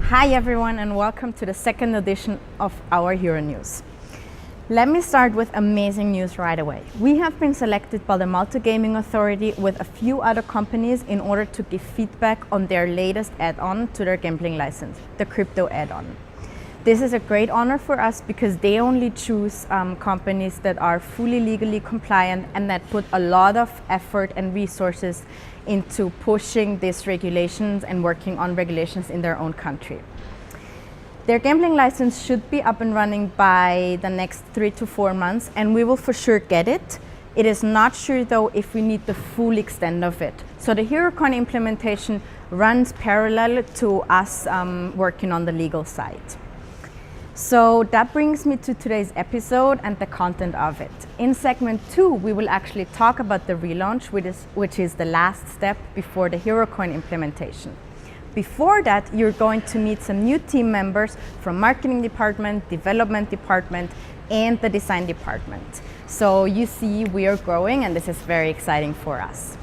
Hi everyone and welcome to the second edition of our HEROnews. Let me start with amazing news right away. We have been selected by the Multi-Gaming Authority with a few other companies in order to give feedback on their latest add-on to their gambling license, the crypto add-on. This is a great honor for us because they only choose companies that are fully legally compliant and that put a lot of effort and resources into pushing these regulations and working on regulations in their own country. Their gambling license should be up and running by the next 3 to 4 months, and we will for sure get it. It is not sure though if we need the full extent of it. So the HEROcoin implementation runs parallel to us working on the legal side. So that brings me to today's episode and the content of it. In segment 2, we will actually talk about the relaunch, which is the last step before the HEROcoin implementation. Before that, you're going to meet some new team members from marketing department, development department, and the design department. So you see, we are growing and this is very exciting for us.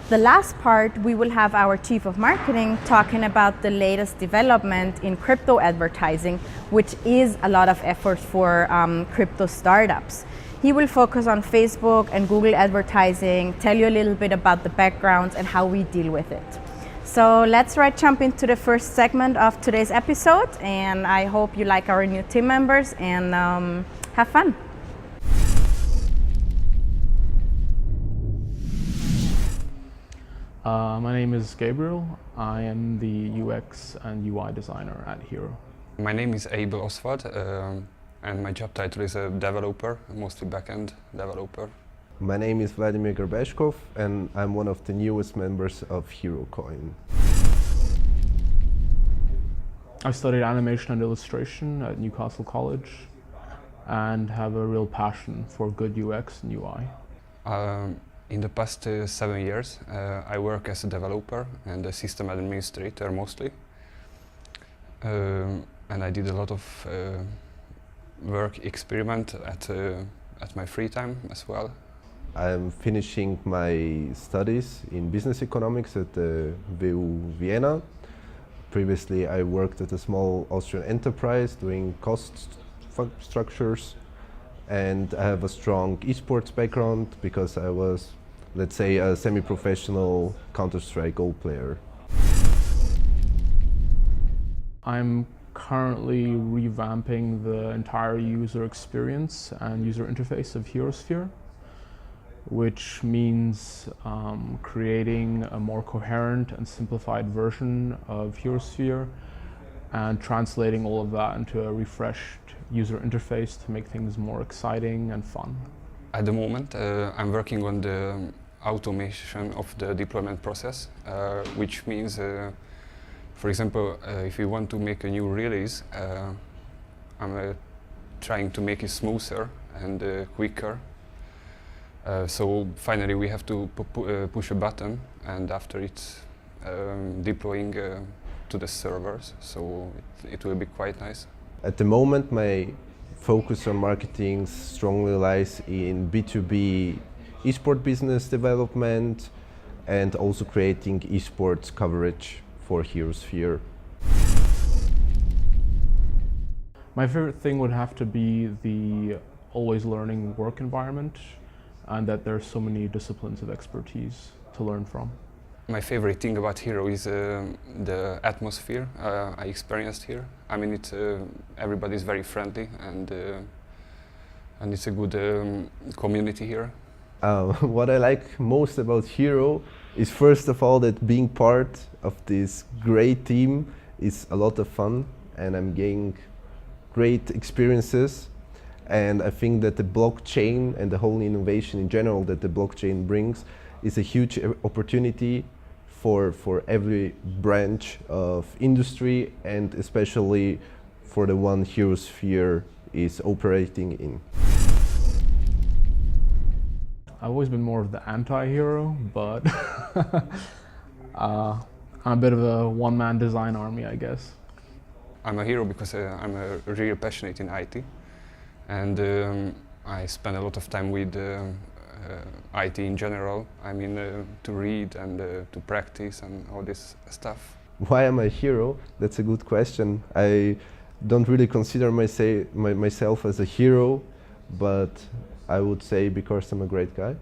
The last part, we will have our chief of marketing talking about the latest development in crypto advertising, which is a lot of effort for crypto startups. He will focus on Facebook and Google advertising, tell you a little bit about the backgrounds and how we deal with it. So let's jump into the first segment of today's episode, and I hope you like our new team members and have fun. My name is Gabriel. I am the UX and UI designer at Hero. My name is Abel Oswald, and my job title is a developer, mostly backend developer. My name is Vladimir Gerbeshkov, and I'm one of the newest members of HEROcoin. I studied animation and illustration at Newcastle College and have a real passion for good UX and UI. In the past 7 years, I work as a developer and a system administrator mostly. And I did a lot of work experiment at my free time as well. I'm finishing my studies in business economics at the WU Vienna. Previously, I worked at a small Austrian enterprise doing cost structures, and I have a strong esports background because I was, let's say, a semi-professional Counter-Strike Go player. I'm currently revamping the entire user experience and user interface of HEROsphere, which means creating a more coherent and simplified version of HEROsphere and translating all of that into a refreshed user interface to make things more exciting and fun. At the moment, I'm working on the automation of the deployment process, which means, for example, if you want to make a new release, I'm trying to make it smoother and quicker. So finally we have to push a button, and after it's deploying to the servers, so it will be quite nice. At the moment, my focus on marketing strongly lies in B2B esport business development and also creating esports coverage for HEROsphere. My favorite thing would have to be the always learning work environment, and that there are so many disciplines of expertise to learn from. My favorite thing about Hero is the atmosphere I experienced here. I mean, everybody's very friendly, and it's a good community here. What I like most about Hero is, first of all, that being part of this great team is a lot of fun, and I'm getting great experiences. And I think that the blockchain and the whole innovation in general that the blockchain brings is a huge opportunity for every branch of industry, and especially for the one HEROsphere is operating in. I've always been more of the anti-hero, but I'm a bit of a one-man design army, I guess. I'm a hero because I'm really passionate in IT. And I spend a lot of time with IT in general. I mean, to read and to practice and all this stuff. Why am I a hero? That's a good question. I don't really consider myself as a hero, but I would say because I'm a great guy.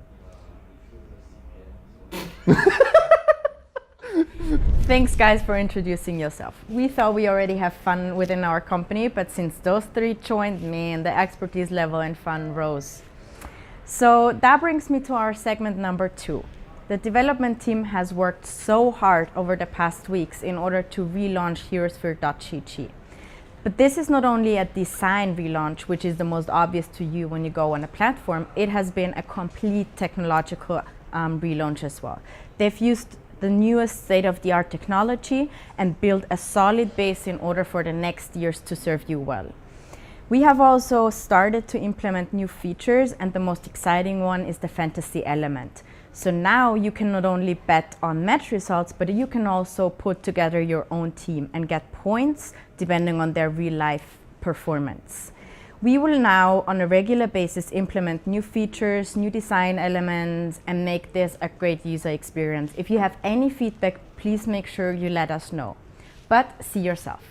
Thanks guys for introducing yourself. We thought we already have fun within our company, but since those three joined, man, the expertise level and fun rose. So that brings me to our segment number 2. The development team has worked so hard over the past weeks in order to relaunch herosphere.gg. But this is not only a design relaunch, which is the most obvious to you when you go on a platform, it has been a complete technological relaunch as well. They've used the newest state-of-the-art technology and build a solid base in order for the next years to serve you well. We have also started to implement new features, and the most exciting one is the fantasy element. So now you can not only bet on match results, but you can also put together your own team and get points depending on their real-life performance. We will now, on a regular basis, implement new features, new design elements, and make this a great user experience. If you have any feedback, please make sure you let us know. But see yourself.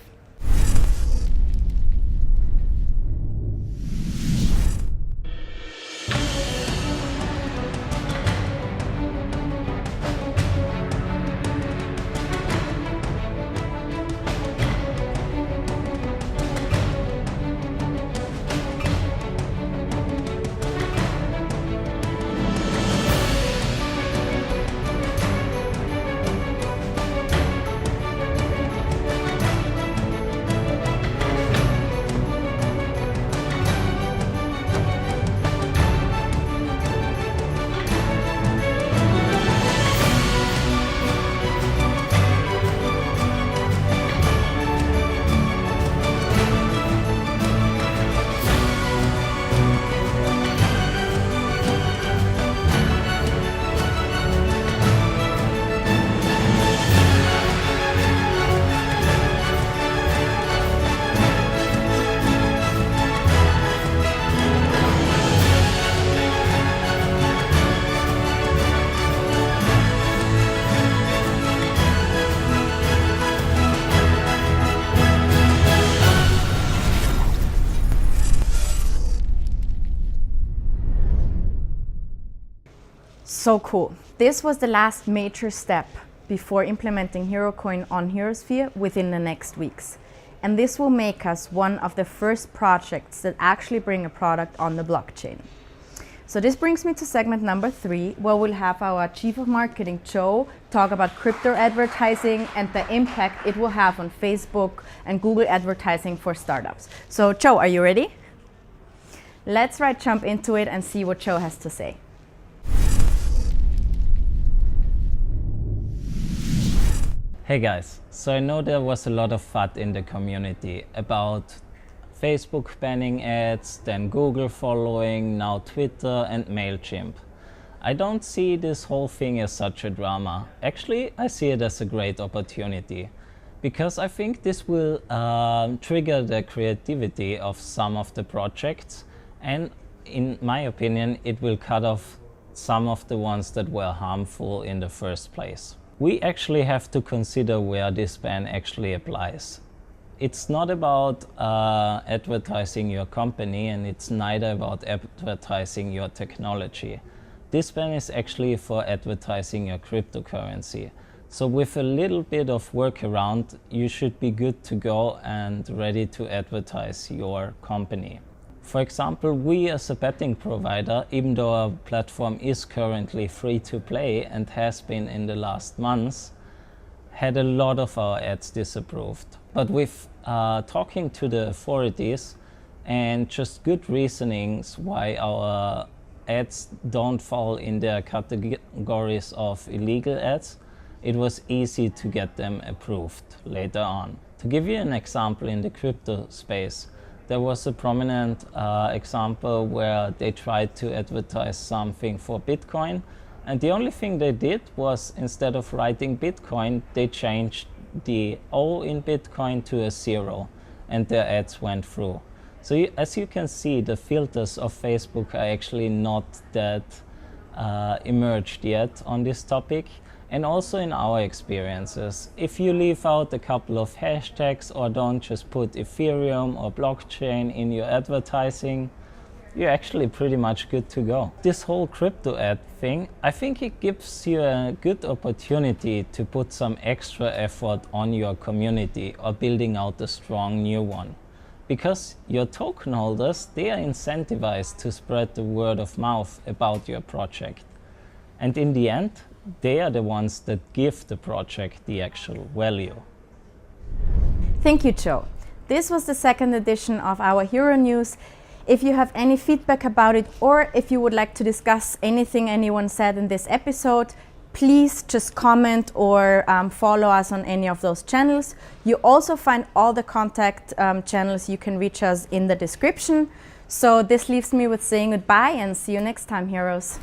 So cool. This was the last major step before implementing HEROcoin on HEROsphere within the next weeks. And this will make us one of the first projects that actually bring a product on the blockchain. So this brings me to segment number 3, where we'll have our Chief of Marketing, Joe, talk about crypto advertising and the impact it will have on Facebook and Google advertising for startups. So Joe, are you ready? Let's jump into it and see what Joe has to say. Hey guys, so I know there was a lot of FUD in the community about Facebook banning ads, then Google following, now Twitter and MailChimp. I don't see this whole thing as such a drama. Actually, I see it as a great opportunity because I think this will trigger the creativity of some of the projects, and in my opinion, it will cut off some of the ones that were harmful in the first place. We actually have to consider where this ban actually applies. It's not about advertising your company, and it's neither about advertising your technology. This ban is actually for advertising your cryptocurrency. So with a little bit of workaround, you should be good to go and ready to advertise your company. For example, we as a betting provider, even though our platform is currently free to play and has been in the last months, had a lot of our ads disapproved. But with talking to the authorities and just good reasonings why our ads don't fall in their categories of illegal ads, it was easy to get them approved later on. To give you an example in the crypto space, there was a prominent example where they tried to advertise something for Bitcoin, and the only thing they did was, instead of writing Bitcoin, they changed the O in Bitcoin to a 0, and their ads went through. So as you can see, the filters of Facebook are actually not that emerged yet on this topic, And also in our experiences, if you leave out a couple of hashtags or don't just put Ethereum or blockchain in your advertising, you're actually pretty much good to go. This whole crypto ad thing, I think it gives you a good opportunity to put some extra effort on your community or building out a strong new one. Because your token holders, they are incentivized to spread the word of mouth about your project. And in the end, they are the ones that give the project the actual value. Thank you, Joe. This was the second edition of our Hero News. If you have any feedback about it, or if you would like to discuss anything anyone said in this episode, please just comment or follow us on any of those channels. You also find all the contact channels you can reach us in the description. So this leaves me with saying goodbye and see you next time, heroes.